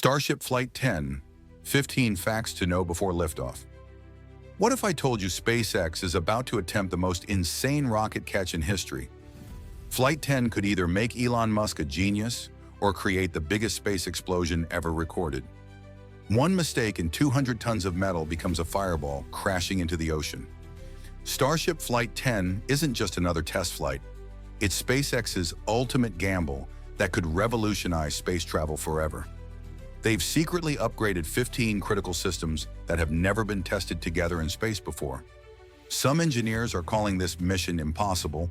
Starship Flight 10, 15 facts to know before liftoff. What if I told you SpaceX is about to attempt the most insane rocket catch in history? Flight 10 could either make Elon Musk a genius or create the biggest space explosion ever recorded. One mistake and 200 tons of metal becomes a fireball crashing into the ocean. Starship Flight 10 isn't just another test flight. It's SpaceX's ultimate gamble that could revolutionize space travel forever. They've secretly upgraded 15 critical systems that have never been tested together in space before. Some engineers are calling this mission impossible,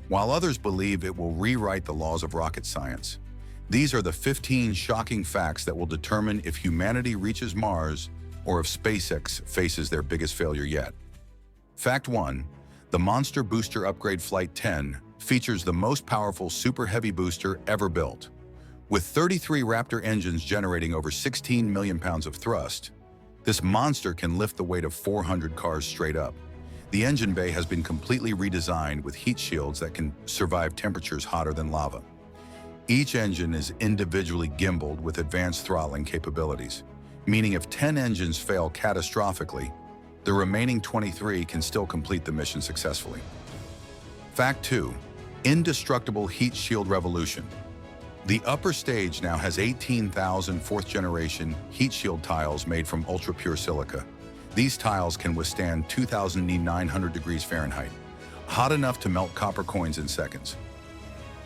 while others believe it will rewrite the laws of rocket science. These are the 15 shocking facts that will determine if humanity reaches Mars or if SpaceX faces their biggest failure yet. Fact 1. The Monster Booster Upgrade Flight 10 features the most powerful Super Heavy booster ever built. With 33 Raptor engines generating over 16 million pounds of thrust, this monster can lift the weight of 400 cars straight up. The engine bay has been completely redesigned with heat shields that can survive temperatures hotter than lava. Each engine is individually gimbaled with advanced throttling capabilities, meaning if 10 engines fail catastrophically, the remaining 23 can still complete the mission successfully. Fact 2. Indestructible heat shield revolution. The upper stage now has 18,000 fourth-generation heat shield tiles made from ultra-pure silica. These tiles can withstand 2,900 degrees Fahrenheit, hot enough to melt copper coins in seconds.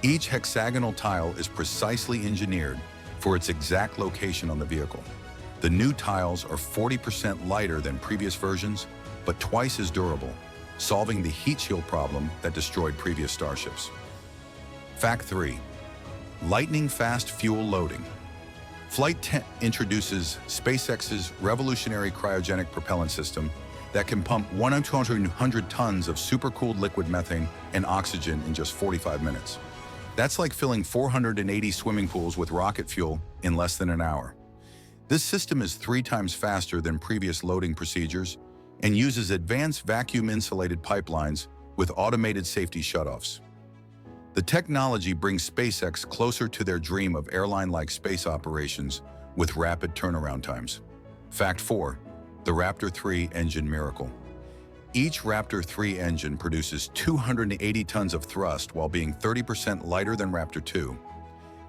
Each hexagonal tile is precisely engineered for its exact location on the vehicle. The new tiles are 40% lighter than previous versions, but twice as durable, solving the heat shield problem that destroyed previous starships. Fact 3. Lightning-fast fuel loading. Flight 10 introduces SpaceX's revolutionary cryogenic propellant system that can pump 100 tons of supercooled liquid methane and oxygen in just 45 minutes. That's like filling 480 swimming pools with rocket fuel in less than an hour. This system is 3 times faster than previous loading procedures and uses advanced vacuum-insulated pipelines with automated safety shutoffs. The technology brings SpaceX closer to their dream of airline-like space operations with rapid turnaround times. Fact 4. The Raptor 3 engine miracle. Each Raptor 3 engine produces 280 tons of thrust while being 30% lighter than Raptor 2.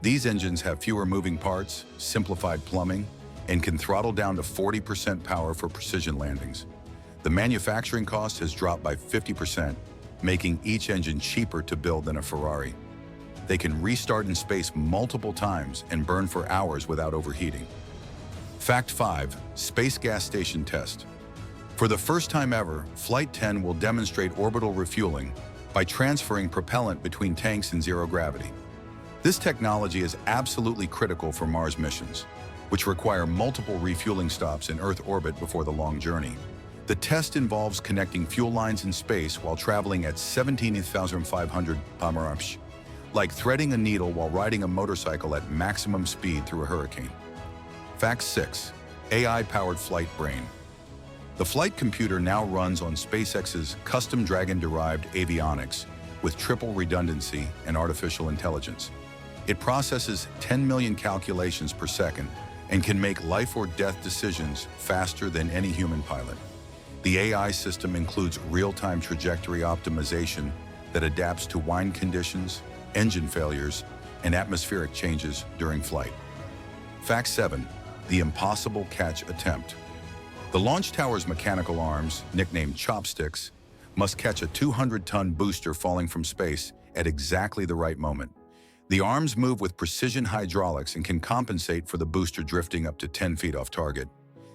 These engines have fewer moving parts, simplified plumbing, and can throttle down to 40% power for precision landings. The manufacturing cost has dropped by 50%, making each engine cheaper to build than a Ferrari. They can restart in space multiple times and burn for hours without overheating. Fact 5. Space gas station test. For the first time ever, Flight 10 will demonstrate orbital refueling by transferring propellant between tanks in zero gravity. This technology is absolutely critical for Mars missions, which require multiple refueling stops in Earth orbit before the long journey. The test involves connecting fuel lines in space while traveling at 17,500 km/h, like threading a needle while riding a motorcycle at maximum speed through a hurricane. Fact 6. AI-powered flight brain. The flight computer now runs on SpaceX's custom Dragon-derived avionics with triple redundancy and artificial intelligence. It processes 10 million calculations per second and can make life or death decisions faster than any human pilot. The AI system includes real-time trajectory optimization that adapts to wind conditions, engine failures, and atmospheric changes during flight. Fact 7. The impossible catch attempt. The launch tower's mechanical arms, nicknamed chopsticks, must catch a 200-ton booster falling from space at exactly the right moment. The arms move with precision hydraulics and can compensate for the booster drifting up to 10 feet off target.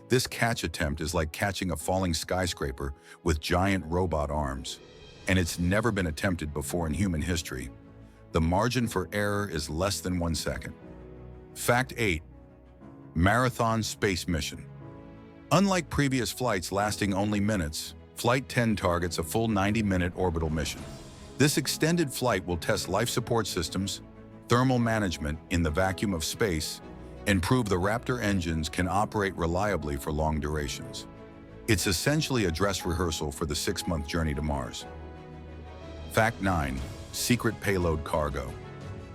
This catch attempt is like catching a falling skyscraper with giant robot arms, and it's never been attempted before in human history. The margin for error is less than 1 second. Fact 8. Marathon space mission. Unlike previous flights lasting only minutes, Flight 10 targets a full 90-minute orbital mission. This extended flight will test life support systems, thermal management in the vacuum of space, and prove the Raptor engines can operate reliably for long durations. It's essentially a dress rehearsal for the 6-month journey to Mars. Fact 9. Secret payload cargo.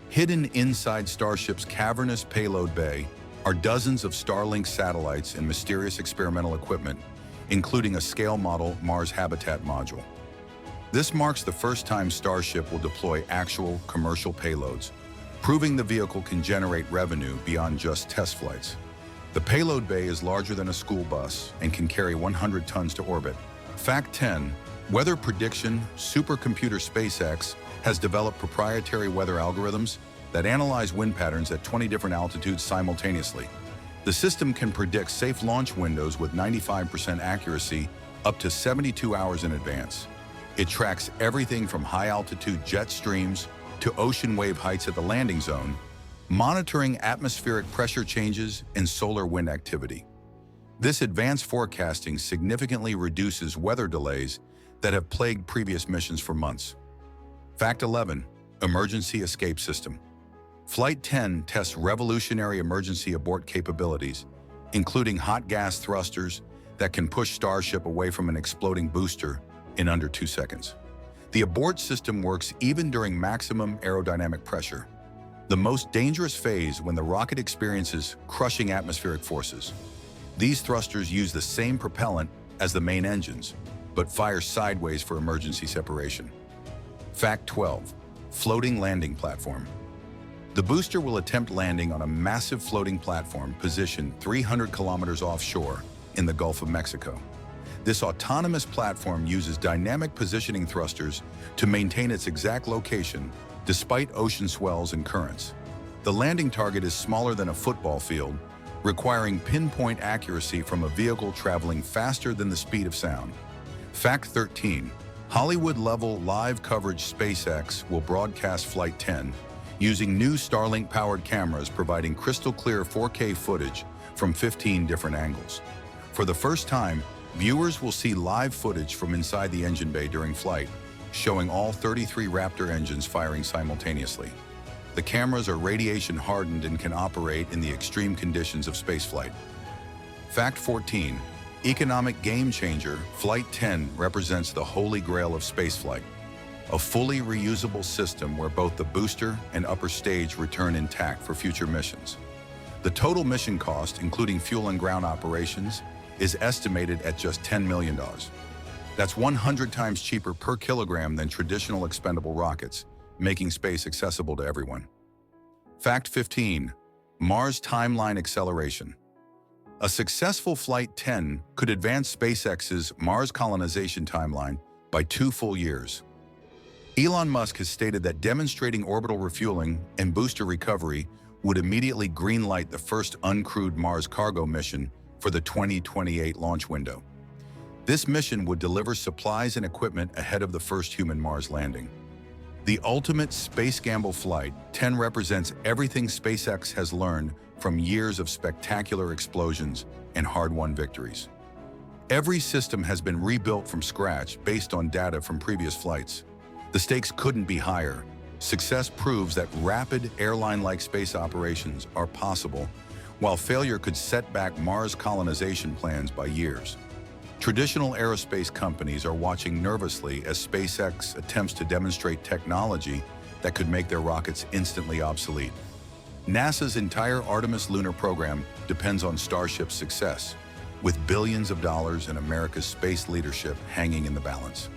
Hidden inside Starship's cavernous payload bay are dozens of Starlink satellites and mysterious experimental equipment, including a scale model Mars habitat module. This marks the first time Starship will deploy actual commercial payloads, proving the vehicle can generate revenue beyond just test flights. The payload bay is larger than a school bus and can carry 100 tons to orbit. Fact 10. Weather prediction supercomputer SpaceX has developed proprietary weather algorithms that analyze wind patterns at 20 different altitudes simultaneously. The system can predict safe launch windows with 95% accuracy up to 72 hours in advance. It tracks everything from high-altitude jet streams to ocean wave heights at the landing zone, monitoring atmospheric pressure changes and solar wind activity. This advanced forecasting significantly reduces weather delays that have plagued previous missions for months. Fact 11. Emergency escape system. Flight 10 tests revolutionary emergency abort capabilities, including hot gas thrusters that can push Starship away from an exploding booster in under 2 seconds. The abort system works even during maximum aerodynamic pressure, the most dangerous phase when the rocket experiences crushing atmospheric forces. These thrusters use the same propellant as the main engines, but fire sideways for emergency separation. Fact 12. Floating landing platform. The booster will attempt landing on a massive floating platform positioned 300 kilometers offshore in the Gulf of Mexico. This autonomous platform uses dynamic positioning thrusters to maintain its exact location despite ocean swells and currents. The landing target is smaller than a football field, requiring pinpoint accuracy from a vehicle traveling faster than the speed of sound. Fact 13. Hollywood-level live coverage. SpaceX will broadcast Flight 10 using new Starlink-powered cameras providing crystal-clear 4K footage from 15 different angles. For the first time, viewers will see live footage from inside the engine bay during flight, showing all 33 Raptor engines firing simultaneously. The cameras are radiation-hardened and can operate in the extreme conditions of spaceflight. Fact 14. Economic game changer. Flight 10 represents the holy grail of spaceflight, a fully reusable system where both the booster and upper stage return intact for future missions. The total mission cost, including fuel and ground operations, is estimated at just $10 million. That's 100 times cheaper per kilogram than traditional expendable rockets, making space accessible to everyone. Fact 15. Mars timeline acceleration. A successful Flight 10 could advance SpaceX's Mars colonization timeline by 2 full years. Elon Musk has stated that demonstrating orbital refueling and booster recovery would immediately greenlight the first uncrewed Mars cargo mission for the 2028 launch window. This mission would deliver supplies and equipment ahead of the first human Mars landing. The ultimate space gamble. Flight 10 represents everything SpaceX has learned from years of spectacular explosions and hard-won victories. Every system has been rebuilt from scratch based on data from previous flights. The stakes couldn't be higher. Success proves that rapid airline-like space operations are possible, while failure could set back Mars colonization plans by years. Traditional aerospace companies are watching nervously as SpaceX attempts to demonstrate technology that could make their rockets instantly obsolete. NASA's entire Artemis lunar program depends on Starship's success, with billions of dollars in America's space leadership hanging in the balance.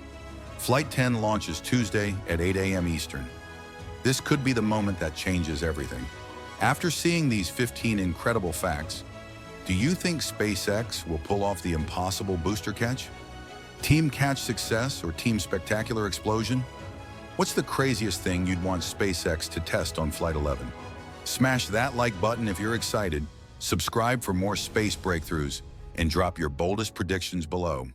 Flight 10 launches Tuesday at 8 a.m. Eastern. This could be the moment that changes everything. After seeing these 15 incredible facts, do you think SpaceX will pull off the impossible booster catch? Team catch success or team spectacular explosion? What's the craziest thing you'd want SpaceX to test on Flight 11? Smash that like button if you're excited, subscribe for more space breakthroughs, and drop your boldest predictions below.